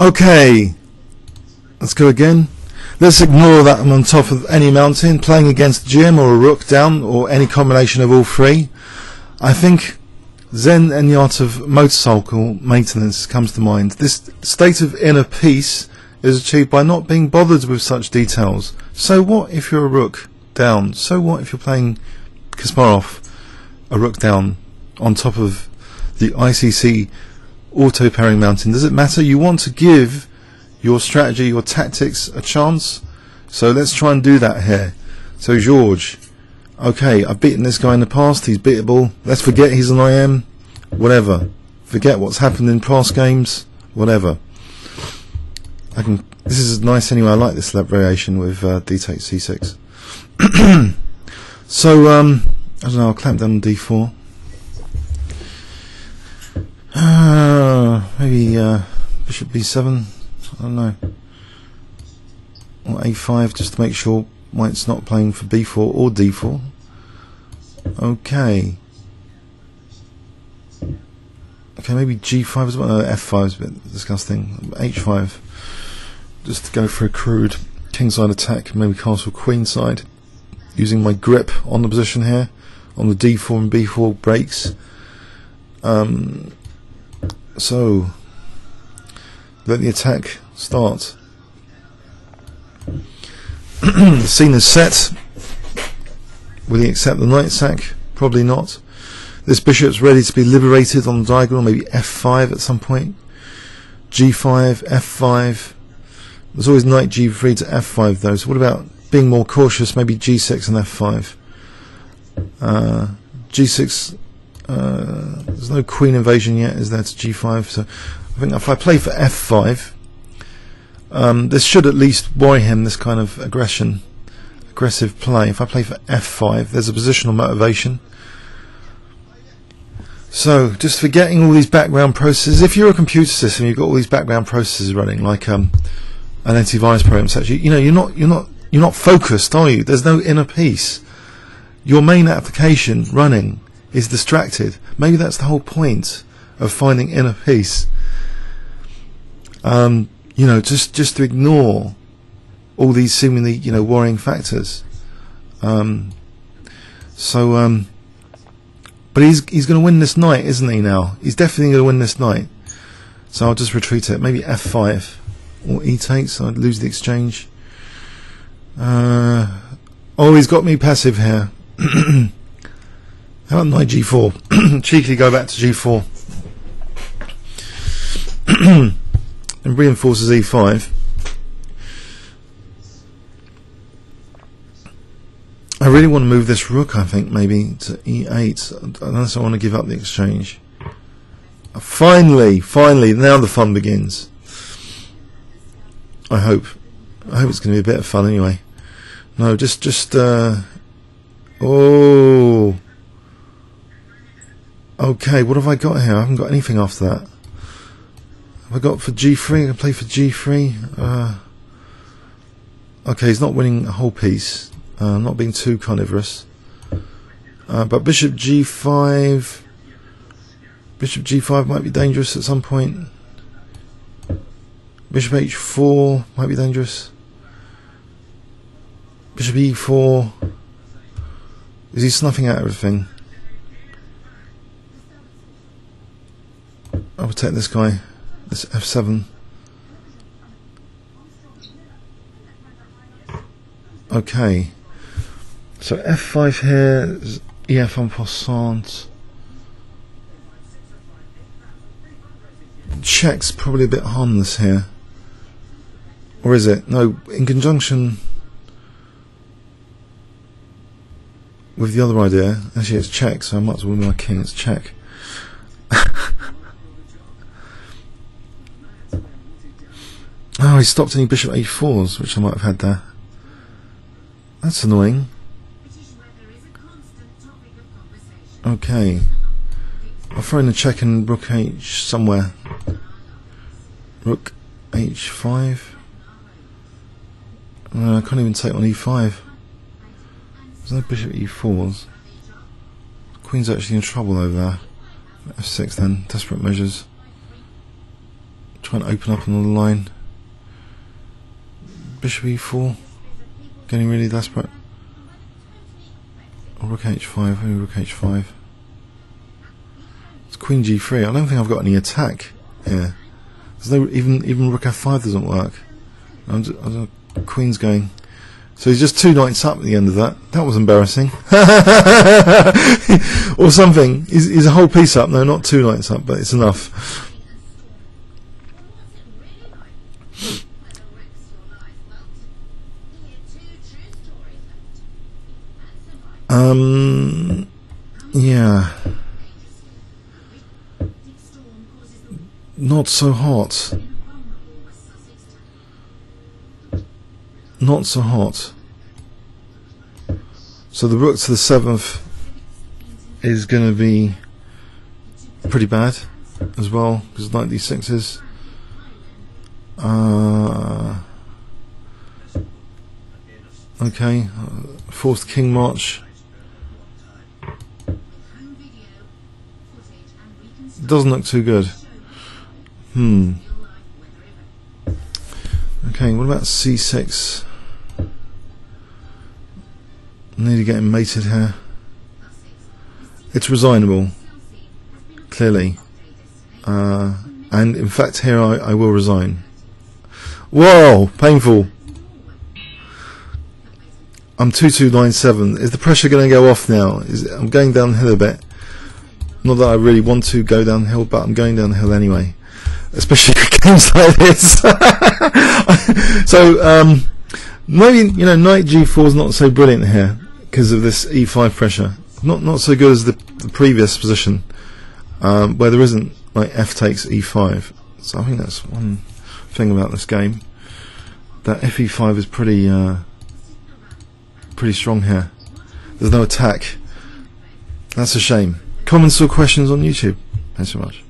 Okay, let's go again. Let's ignore that I'm on top of any mountain, playing against Jim or a rook down, or any combination of all three. I think Zen and the art of motorcycle maintenance comes to mind. This state of inner peace is achieved by not being bothered with such details. So what if you're a rook down? So what if you're playing Kasparov, a rook down, on top of the ICC auto pairing mountain? Does it matter? You want to give your strategy, your tactics a chance. So let's try and do that here. So Joorge, okay, I've beaten this guy in the past, he's beatable. Let's forget he's an IM, whatever. Forget what's happened in past games, whatever. This is nice anyway. I like this variation with d takes c6. So I don't know, I'll clamp down on d4. Maybe bishop b7, I don't know, or a5, just to make sure white's not playing for b4 or d4. Okay, maybe g5 as well. No, f5 is a bit disgusting. h5, just to go for a crude kingside attack, maybe castle queenside, using my grip on the position here on the d4 and b4 breaks. So let the attack start. The scene is set. Will he accept the knight sack? Probably not. This bishop's ready to be liberated on the diagonal, maybe f5 at some point. g5, f5. There's always knight g3 to f5 though, so what about being more cautious, maybe g6 and f5. g6, there's no queen invasion yet, is there, to g5, so I think if I play for f5, this should at least worry him, this kind of aggressive play. If I play for f5, there's a positional motivation. So just forgetting all these background processes. If you're a computer system, you've got all these background processes running, like an antivirus program, such, you know, you're not focused, are you? There's no inner peace. Your main application running is distracted. Maybe that's the whole point of finding inner peace. You know, just to ignore all these seemingly, you know, worrying factors. But he's going to win this knight, isn't he? Now he's definitely going to win this knight. So I'll just retreat it. Maybe f5 or e takes. I'd lose the exchange. Oh, he's got me passive here. How about knight g4? Cheekily go back to g4 and reinforces e5. I really want to move this rook, I think, maybe to e8, unless I want to give up the exchange. Finally, now the fun begins. I hope it's going to be a bit of fun anyway. No, oh. Okay, what have I got here? I haven't got anything after that. Have I got for g3? I can play for g3. Okay, he's not winning a whole piece. Not being too carnivorous. But bishop g5. Bishop g5 might be dangerous at some point. Bishop h4 might be dangerous. Bishop e4. Is he snuffing out everything? I'll protect this guy. This f7. Okay. So f5 here is ef en passant. Check's probably a bit harmless here. Or is it? No, in conjunction with the other idea. Actually it's check, so I might as well win my king. It's check. Oh, he stopped any bishop h4s, which I might have had there. That's annoying. Okay. I'll throw in a check and rook h somewhere. Rook h5. I can't even take on e5. There's no bishop e4s. Queen's actually in trouble over there. f6 then. Desperate measures. Try and open up another line. Bishop e4. Getting really desperate. Rook h5. Only rook h5. It's queen g3. I don't think I've got any attack here. There's no even rook f5 doesn't work. Queen's going. So he's just 2 knights up at the end of that. That was embarrassing. Or something. He's a whole piece up. No, not 2 knights up, but it's enough. Yeah. Not so hot. Not so hot. So the rook to the 7th is going to be pretty bad as well, because knight d6 is okay. Forced king march. Doesn't look too good. Okay, what about c6? Nearly getting mated here. It's resignable, clearly. And in fact here I will resign. Whoa, painful. I'm 2297. Is the pressure going to go off now? I'm going downhill a bit. Not that I really want to go downhill, but I'm going downhill anyway. Especially games like this. So maybe, you know, knight g4 is not so brilliant here because of this e5 pressure. Not so good as the previous position, where there isn't like f takes e5. So I think that's one thing about this game, that fe5 is pretty strong here. There's no attack. That's a shame. Comments or questions on YouTube. Thanks so much.